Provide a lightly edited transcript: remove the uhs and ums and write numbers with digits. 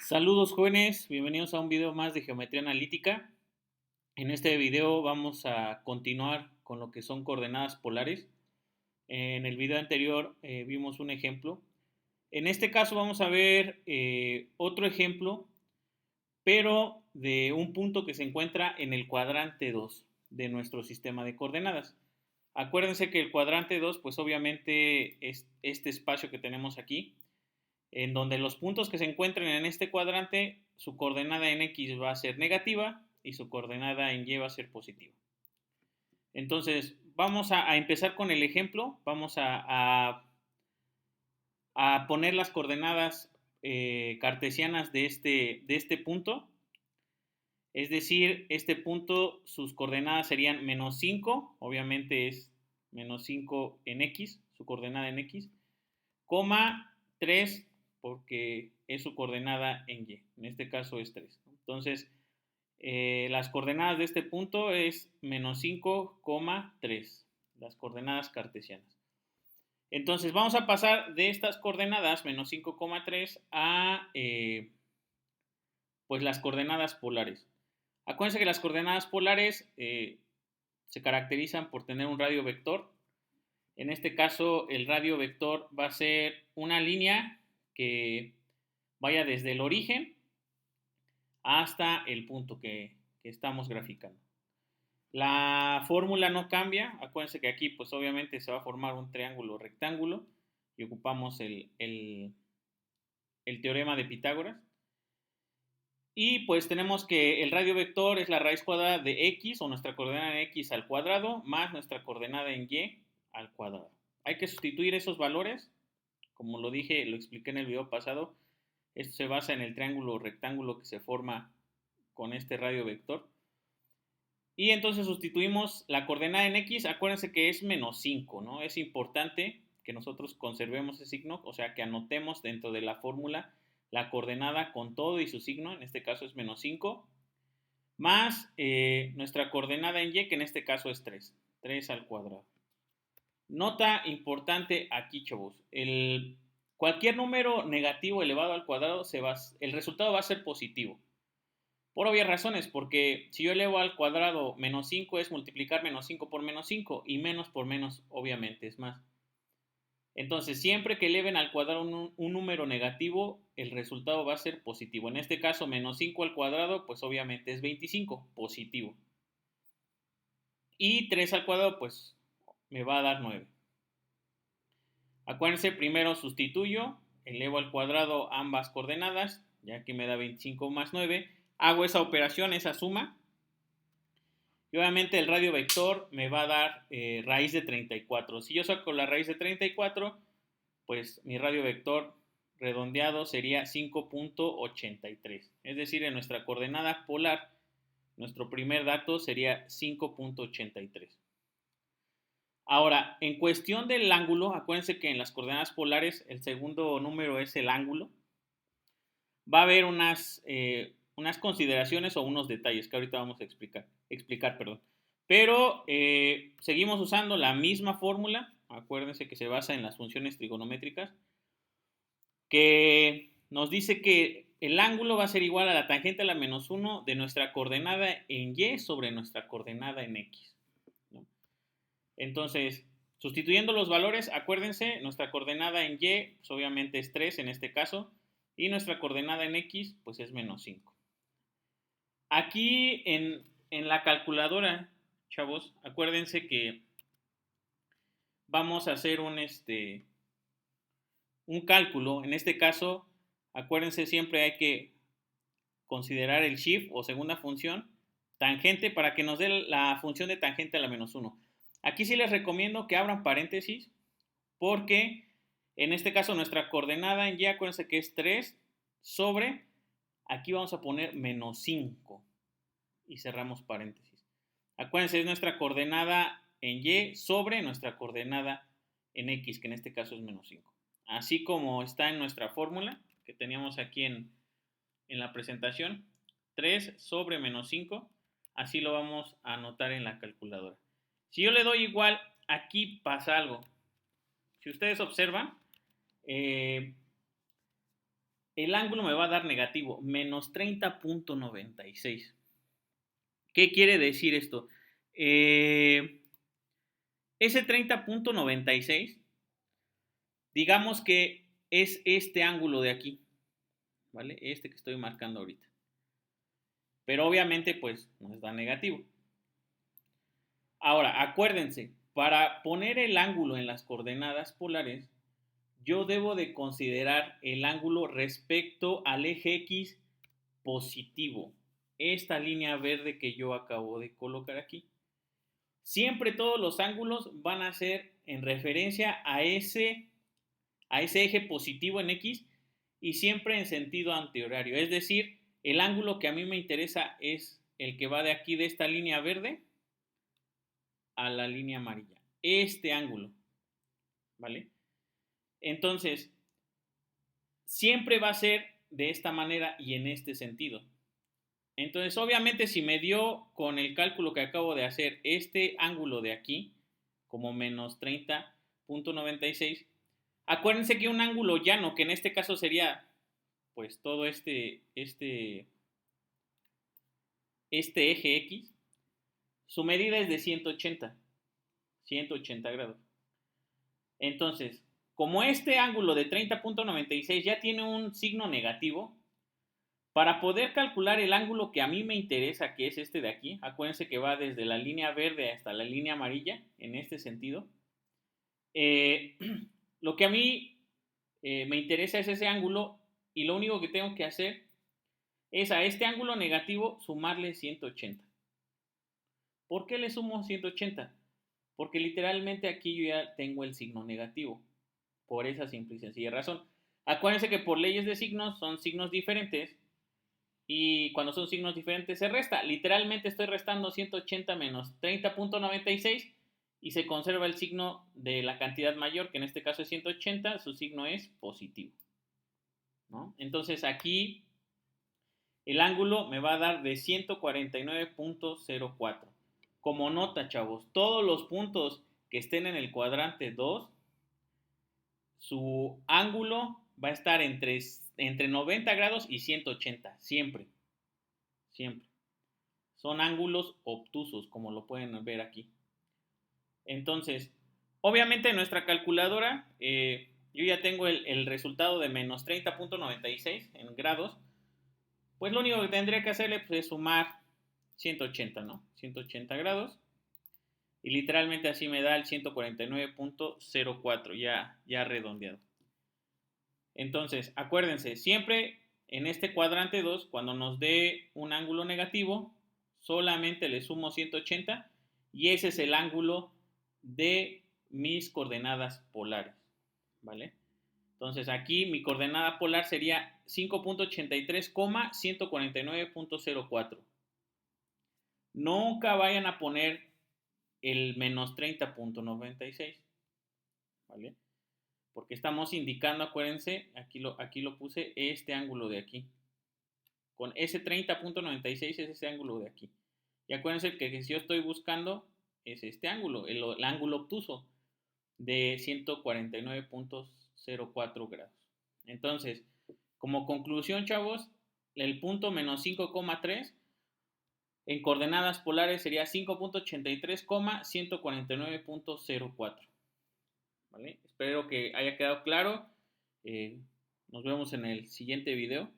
Saludos jóvenes, bienvenidos a un video más de geometría analítica. En este video vamos a continuar con lo que son coordenadas polares. En el video anterior vimos un ejemplo. En este caso vamos a ver otro ejemplo, pero de un punto que se encuentra en el cuadrante 2 de nuestro sistema de coordenadas. Acuérdense que el cuadrante 2, pues obviamente es este espacio que tenemos aquí, en donde los puntos que se encuentren en este cuadrante, su coordenada en X va a ser negativa y su coordenada en Y va a ser positiva. Entonces, vamos a empezar con el ejemplo. Vamos a poner las coordenadas cartesianas de este punto. Es decir, este punto, sus coordenadas serían menos 5, obviamente es menos 5 en X, su coordenada en X, coma 3 porque es su coordenada en Y. En este caso es 3. Entonces, las coordenadas de este punto es menos 5,3, las coordenadas cartesianas. Entonces, vamos a pasar de estas coordenadas, menos 5,3, a pues las coordenadas polares. Acuérdense que las coordenadas polares se caracterizan por tener un radio vector. En este caso, el radio vector va a ser una línea que vaya desde el origen hasta el punto que estamos graficando. La fórmula no cambia. Acuérdense que aquí, pues obviamente se va a formar un triángulo rectángulo y ocupamos el teorema de Pitágoras. Y pues tenemos que el radio vector es la raíz cuadrada de x, o nuestra coordenada en x al cuadrado, más nuestra coordenada en y al cuadrado. Hay que sustituir esos valores. Como lo dije, lo expliqué en el video pasado, esto se basa en el triángulo rectángulo que se forma con este radio vector. Y entonces sustituimos la coordenada en x, acuérdense que es menos 5, ¿no? Es importante que nosotros conservemos ese signo, o sea, que anotemos dentro de la fórmula la coordenada con todo y su signo, en este caso es menos 5, más nuestra coordenada en y, que en este caso es 3, 3 al cuadrado. Nota importante aquí, chavos, cualquier número negativo elevado al cuadrado, el resultado va a ser positivo. Por obvias razones, porque si yo elevo al cuadrado menos 5 es multiplicar menos 5 por menos 5 y menos por menos obviamente es más. Entonces, siempre que eleven al cuadrado un número negativo, el resultado va a ser positivo. En este caso, menos 5 al cuadrado, pues obviamente es 25, positivo. Y 3 al cuadrado, pues me va a dar 9. Acuérdense, primero sustituyo, elevo al cuadrado ambas coordenadas, ya que me da 25 más 9. Hago esa operación, esa suma. Y obviamente el radio vector me va a dar raíz de 34. Si yo saco la raíz de 34, pues mi radio vector redondeado sería 5,83. Es decir, en nuestra coordenada polar, nuestro primer dato sería 5,83. Ahora, en cuestión del ángulo, acuérdense que en las coordenadas polares el segundo número es el ángulo. Va a haber unas consideraciones o unos detalles que ahorita vamos a explicar, perdón. Pero seguimos usando la misma fórmula, acuérdense que se basa en las funciones trigonométricas, que nos dice que el ángulo va a ser igual a la tangente a la menos 1 de nuestra coordenada en y sobre nuestra coordenada en x, ¿no? Entonces, sustituyendo los valores, acuérdense, nuestra coordenada en y, pues obviamente es 3 en este caso, y nuestra coordenada en x, pues es menos 5. Aquí en la calculadora, chavos, acuérdense que vamos a hacer un cálculo. En este caso, acuérdense, siempre hay que considerar el shift o segunda función, tangente, para que nos dé la función de tangente a la menos 1. Aquí sí les recomiendo que abran paréntesis, porque en este caso nuestra coordenada en y, acuérdense que es 3 sobre, aquí vamos a poner menos 5 y cerramos paréntesis. Acuérdense, es nuestra coordenada en y sobre nuestra coordenada en x, que en este caso es menos 5. Así como está en nuestra fórmula que teníamos aquí en la presentación, 3 sobre menos 5, así lo vamos a anotar en la calculadora. Si yo le doy igual, aquí pasa algo. Si ustedes observan, el ángulo me va a dar negativo, menos 30.96. ¿Qué quiere decir esto? Ese 30.96, digamos que es este ángulo de aquí, ¿vale? Este que estoy marcando ahorita. Pero obviamente, pues, nos da negativo. Ahora, acuérdense, para poner el ángulo en las coordenadas polares, yo debo de considerar el ángulo respecto al eje X positivo. Esta línea verde que yo acabo de colocar aquí. Siempre todos los ángulos van a ser en referencia a ese eje positivo en X y siempre en sentido antihorario. Es decir, el ángulo que a mí me interesa es el que va de aquí, de esta línea verde, a la línea amarilla. Este ángulo, ¿vale? Entonces, siempre va a ser de esta manera y en este sentido. Entonces, obviamente, si me dio con el cálculo que acabo de hacer este ángulo de aquí, como menos 30.96, acuérdense que un ángulo llano, que en este caso sería pues todo este eje X, su medida es de 180 grados. Entonces, como este ángulo de 30.96 ya tiene un signo negativo, para poder calcular el ángulo que a mí me interesa, que es este de aquí, acuérdense que va desde la línea verde hasta la línea amarilla, en este sentido, lo que a mí me interesa es ese ángulo y lo único que tengo que hacer es a este ángulo negativo sumarle 180. ¿Por qué le sumo 180? Porque literalmente aquí yo ya tengo el signo negativo, por esa simple y sencilla razón. Acuérdense que por leyes de signos son signos diferentes y cuando son signos diferentes se resta. Literalmente estoy restando 180 menos 30.96 y se conserva el signo de la cantidad mayor, que en este caso es 180, su signo es positivo, ¿no? Entonces aquí el ángulo me va a dar de 149.04. Como nota, chavos, todos los puntos que estén en el cuadrante 2, su ángulo va a estar entre 90 grados y 180, siempre, siempre. Son ángulos obtusos, como lo pueden ver aquí. Entonces, obviamente en nuestra calculadora, yo ya tengo el resultado de menos 30.96 en grados. Pues lo único que tendría que hacerle pues, es sumar 180, ¿no? 180 grados. Y literalmente así me da el 149.04, ya redondeado. Entonces, acuérdense, siempre en este cuadrante 2, cuando nos dé un ángulo negativo, solamente le sumo 180 y ese es el ángulo de mis coordenadas polares, ¿vale? Entonces aquí mi coordenada polar sería 5.83,149.04. Nunca vayan a poner el menos 30.96, ¿vale? Porque estamos indicando, acuérdense, aquí lo puse, este ángulo de aquí. Con ese 30.96 es ese ángulo de aquí. Y acuérdense que si yo estoy buscando es este ángulo, el ángulo obtuso de 149.04 grados. Entonces, como conclusión, chavos, el punto menos 5,3 en coordenadas polares sería 5.83,149.04. ¿Vale? Espero que haya quedado claro. Nos vemos en el siguiente video.